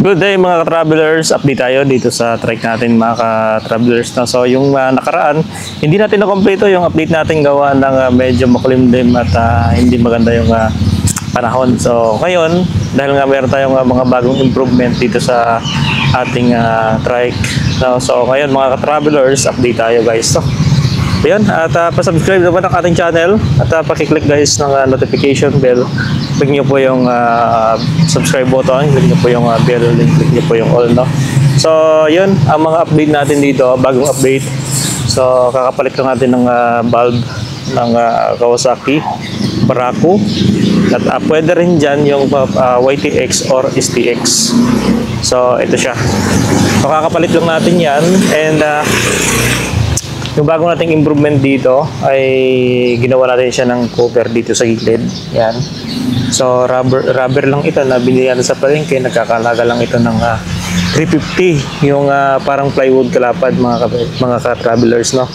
Good day mga ka-travelers, update tayo dito sa trike natin mga ka-travelers na. So yung nakaraan, hindi natin na-kompleto yung update natin gawa ng medyo makulimlim at hindi maganda yung panahon. So ngayon, dahil nga meron tayong mga bagong improvement dito sa ating trike. So ngayon mga ka-travelers, update tayo guys. So ayun, at pa-subscribe naman ang ating channel at pakiclick guys ng notification bell. Click nyo po yung subscribe button, click nyo po yung bell, click nyo po yung all, no? So yun, ang mga update natin dito, bagong update. So kakapalit lang natin ng bulb ng Kawasaki Barako at pwede rin dyan yung YTX or STX. So ito siya, so kakapalit lang natin yan. And yung bagong nating improvement dito ay ginawa natin siya ng cover dito sa gilid. Yan. So rubber lang ito na binili natin sa palengke. Nagkakalaga lang ito ng 350. Yung parang plywood kalapad mga ka-travelers, no.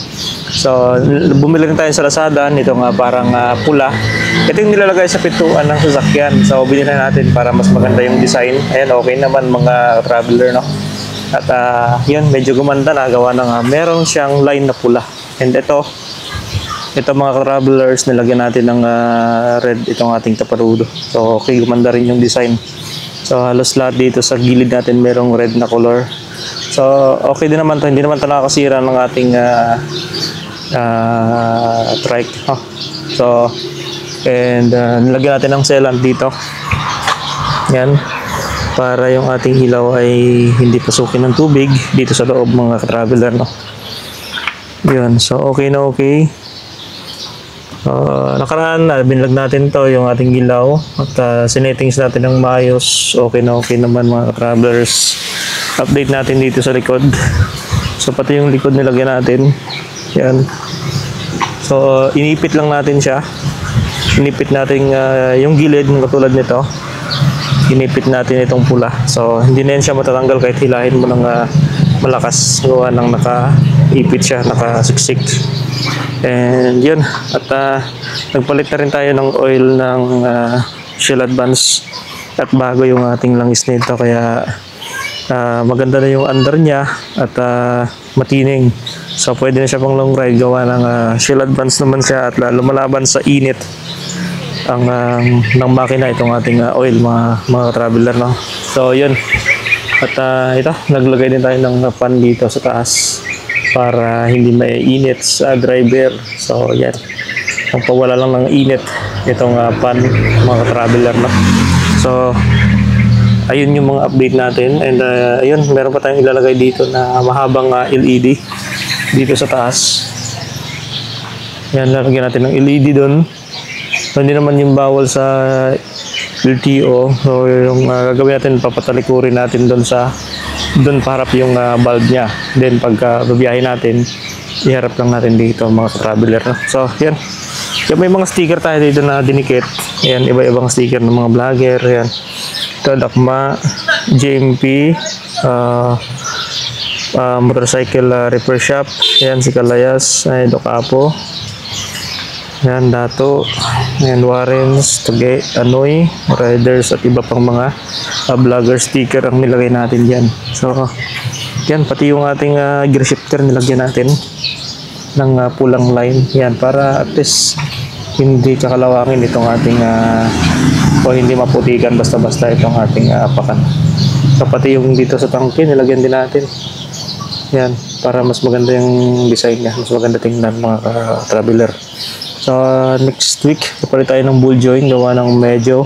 So bumili rin tayo sa Lazada nito nga parang pula. Ito yung nilalagay sa pintuan ng sasakyan. So binili natin para mas maganda yung design. Ayan, okay naman mga traveler, no. At yun, medyo gumanda na gawa ng meron siyang line na pula. And ito mga travelers, nilagyan natin ng red itong ating taparudo. So okay, gumanda rin yung design. So halos lahat dito sa gilid natin merong red na color. So okay din naman to, hindi naman ito nakakasira ng ating trike. So and nilagyan natin ng sealant dito. Yan, para yung ating ilaw ay hindi pasukin ng tubig dito sa loob mga traveler, no. Yun, so okay na okay. Nakaraan na binlag natin to yung ating ilaw at sinettings natin ng maayos. Okay na okay naman mga travelers. Update natin dito sa likod. So pati yung likod nilagyan natin. Yan. So inipit lang natin siya. Inipit natin yung gilid ng katulad nito. Inipit natin itong pula. So hindi na yan siya matatanggal kahit hilahin mo ng malakas. Gawa ng nakaipit siya, nakasiksik. And yun, at nagpalit na rin tayo ng oil ng Shell Advance at bago yung ating langis nito, kaya maganda na yung under niya at matining. So pwede na siya pang long ride gawa ng Shell Advance naman siya at lumalaban sa init ng makina itong ating oil mga traveler, no. So yun, at ito naglagay din tayo ng fan dito sa taas para hindi maiinit sa driver. So yan, ang pawala lang ng init itong fan mga traveler, no. So ayun yung mga update natin. And ayun, meron pa tayong ilalagay dito na mahabang LED dito sa taas. Yan, lalagyan natin ng LED doon. So, hindi naman yung bawal sa LTO. So yung gagawin natin, papatalikurin natin doon paharap yung bulb niya. Then pagka babiyahin natin, iharap lang natin dito mga traveler, no? So yan. Yan, may mga sticker tayo dito na dinikit. Yan, iba-ibang sticker ng mga vlogger. Yan. Ito, Dakma, JMP, Motorcycle Repair Shop. Yan, si Kalayas, Docapo. Yan, Dato, and Warrens, Tugay, Anoy, Riders at iba pang mga vlogger sticker ang nilagay natin dyan. So yan, pati yung ating gear shifter nilagyan natin ng pulang line. Yan, para at least hindi kakalawangin itong ating o hindi maputikan basta-basta itong ating apakan. So pati yung dito sa tangke nilagyan din natin. Yan, para mas maganda yung design niya, mas maganda tingnan mga traveler. So next week papalit tayo ng ball joint gawa ng medyo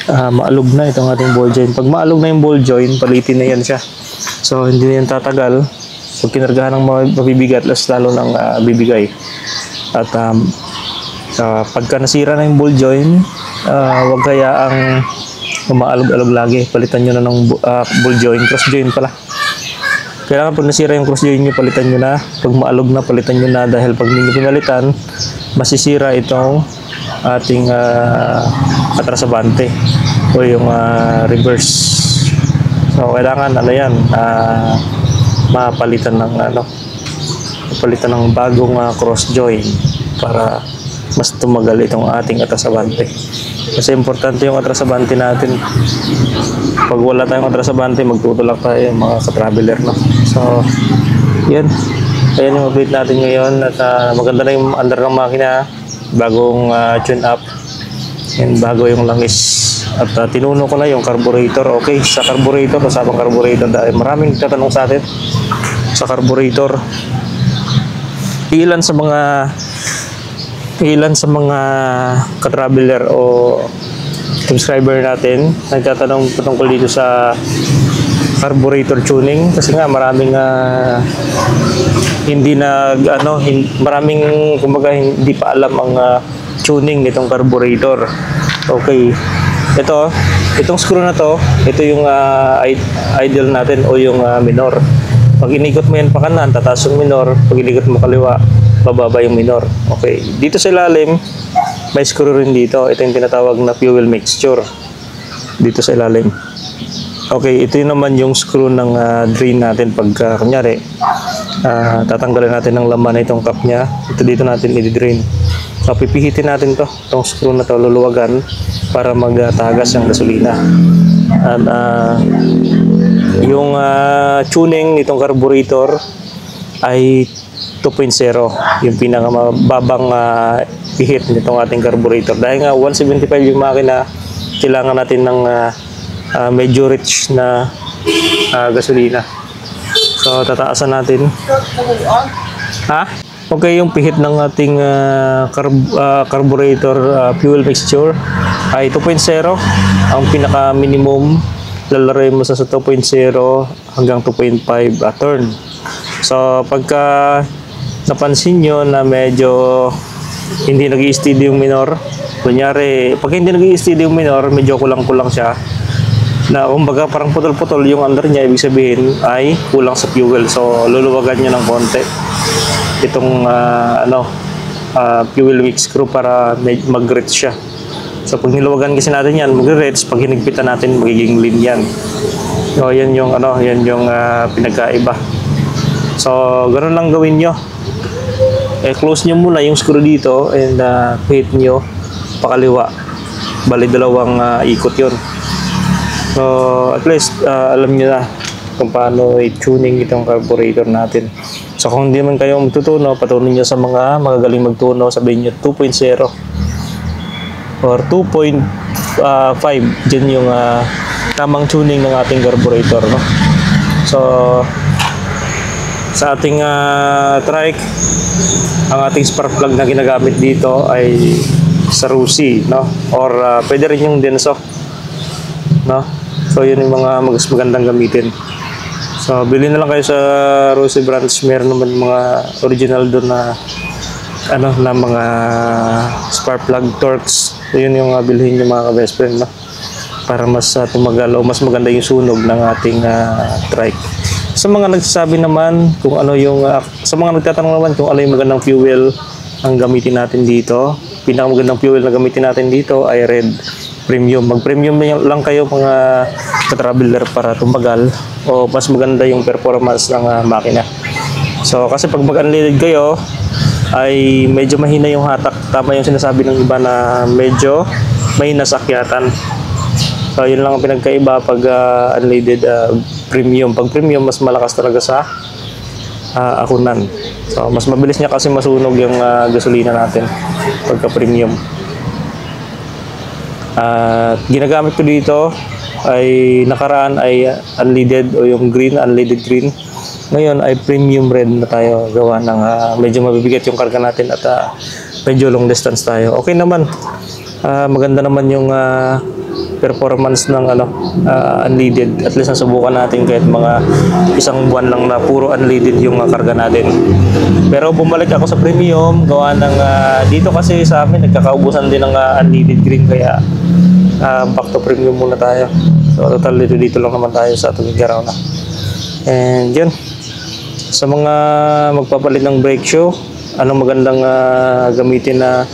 maalog na itong ating ball joint. Pag maalog na yung ball joint, palitin na yan siya. So hindi na yan tatagal. Pag kinargahan ng mabibigat, lalo ng bibigay. At pagka nasira na yung ball joint, wag kaya ang maalog-alog lagi. Palitan nyo na ng ball joint, cross joint pala. Kailangan pag nasira yung cross joint nyo, palitan nyo na. Pag maalog na, palitan nyo na, dahil pag hindi nyo pinalitan, masisira itong ating atrasabante o yung reverse. So kailangan yan, mapalitan ng bagong cross joint para mas tumagal itong ating atrasabante. Kasi importante yung atrasabante natin. Pag wala tayong atrasabante, magtutulak tayo mga ka-traveler, no? So, yan. Ayan yung update natin ngayon. At maganda na yung under ng makina. Bagong tune up. And bago yung langis. At tinuno ko na yung carburetor. Okay, sa carburetor, kasabang carburetor. Dahil maraming tatanong sa atin sa carburetor. Ilan sa mga ka-traveler o subscriber natin nagtatanong tungkol dito sa carburetor tuning, kasi nga maraming maraming kumbaga hindi pa alam ang tuning nitong carburetor. Okay, itong screw na to, ito yung idle natin o yung minor. Pag inikot mo yan pa kanan, tataas yung minor. Pag inikot mo kaliwa, bababa yung minor. Okay, dito sa ilalim may screw rin dito. Ito yung tinatawag na fuel mixture dito sa ilalim. Okay, ito yung naman yung screw ng drain natin. Pag kunyari tatanggalin natin ng laman na itong cup nya, ito dito natin i-drain. So pipihitin natin itong screw na to, luluwagan para magtagas yung gasolina. At yung tuning nitong carburetor ay 2.0, yung pinakamababang pihit nitong ating carburetor. Dahil nga 175 yung makina, kailangan natin ng medyo rich na gasolina. So tataasan natin. Okay, yung pihit ng ating carburetor fuel mixture ay 2.0. Ang pinaka minimum lalaroin mo sa 2.0 hanggang 2.5 turn. So pagka napansin nyo na medyo hindi nag-i-steady yung minor, kunyari pag hindi nag-i-steady yung minor, medyo kulang-kulang siya, na kumbaga parang putol-putol yung under niya, ibig sabihin ay kulang sa fuel. So luluwagan nyo ng konti itong fuel mix screw para mag-grit siya. So pag niluwagan kasi natin yan, mag-grits. Pag hinigpitan natin, magiging lean yan. So yan yung pinagkaiba. So ganoon lang gawin nyo. Close nyo muna yung screw dito and pihit nyo pakaliwa. Bali dalawang ikot yun. So at least alam nyo na kung paano i-tuning itong carburetor natin. So kung hindi man kayo magtutuno, patunin nyo sa mga magagaling magtuno, sabihin nyo 2.0 or 2.5. Diyan yung tamang tuning ng ating carburetor, no? So sa ating trike, ang ating spark plug na ginagamit dito ay sa Rusi, no? Or pwede rin yung Denso, no? So yun yung mga magandang gamitin. So bili na lang kayo sa Rusi branch. Meron naman mga original doon na mga spark plug Torx. So yun yung bilhin nyo mga ka-best friend, no? Para mas tumagal o mas maganda yung sunog ng ating trike. Sa mga nagsasabi naman kung ano yung sa mga nagtatanong naman kung ano yung magandang fuel ang gamitin natin dito, pinakamagandang fuel na gamitin natin dito ay Red Premium. Mag-premium lang kayo mga ka-traveler para tumagal o mas maganda yung performance ng makina. So kasi pag mag-unleaded kayo ay medyo mahina yung hatak. Tama yung sinasabi ng iba na medyo mahina sa akyatan. So yun lang ang pinagkaiba pag unleaded premium. Pag premium, mas malakas talaga sa akunan. So mas mabilis niya kasi masunog yung gasolina natin pagka premium. Ginagamit ko dito ay nakaraan ay unleaded o yung green, unleaded green. Ngayon ay premium red na tayo gawa ng medyo mabibigat yung karga natin at medyo long distance tayo. Okay naman. Maganda naman yung performance ng unleaded. At least nasubukan natin kahit mga isang buwan lang na puro unleaded yung karga natin. Pero bumalik ako sa premium gawa ng dito kasi sa amin nagkakaubusan din ng unleaded green, kaya back to premium muna tayo. So total dito lang naman tayo sa Tugigaraw na. And yun, sa mga magpapalit ng brake shoe, anong magandang gamitin na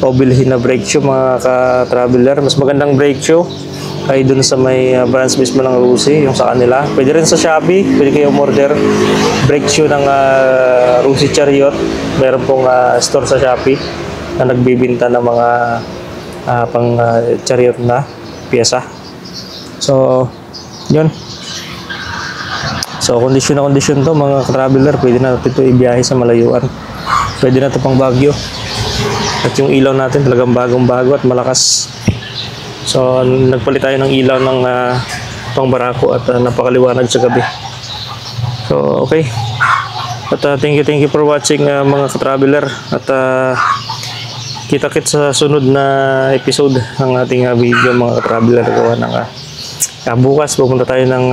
o bilhin na brake shoe mga ka-traveler? Mas magandang brake shoe ay dun sa may branch mismo ng Rusi, yung sa kanila. Pwede rin sa Shopee, pwede kayo order brake shoe ng Rusi Chariot. Meron pong store sa Shopee na nagbibinta ng mga pang chariot na piyesa. So, yun. So, kondisyon na kondisyon to mga traveler. Pwede na ito ibiyahe sa malayuan. Pwede na ito pang Baguio. At yung ilaw natin talagang bagong-bago at malakas. So, nagpalit tayo ng ilaw ng pang Barako at napakaliwanag sa gabi. So, okay. At thank you for watching mga ka-traveler. At kita-kits sa sunod na episode ng ating video mga ka-traveler. Gawa ng bukas pupunta tayo ng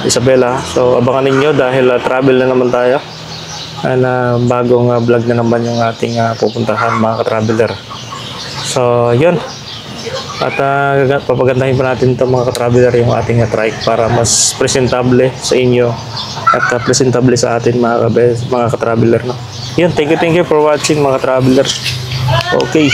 Isabela. So abangan ninyo dahil travel na naman tayo. Bagong vlog na naman yung ating pupuntahan mga ka-traveler. So yun. At papagandahin pa natin ito mga ka-traveler yung ating trike para mas presentable sa inyo at presentable sa atin mga ka-traveler. No? Yun, thank you for watching mga ka-traveler. Okay.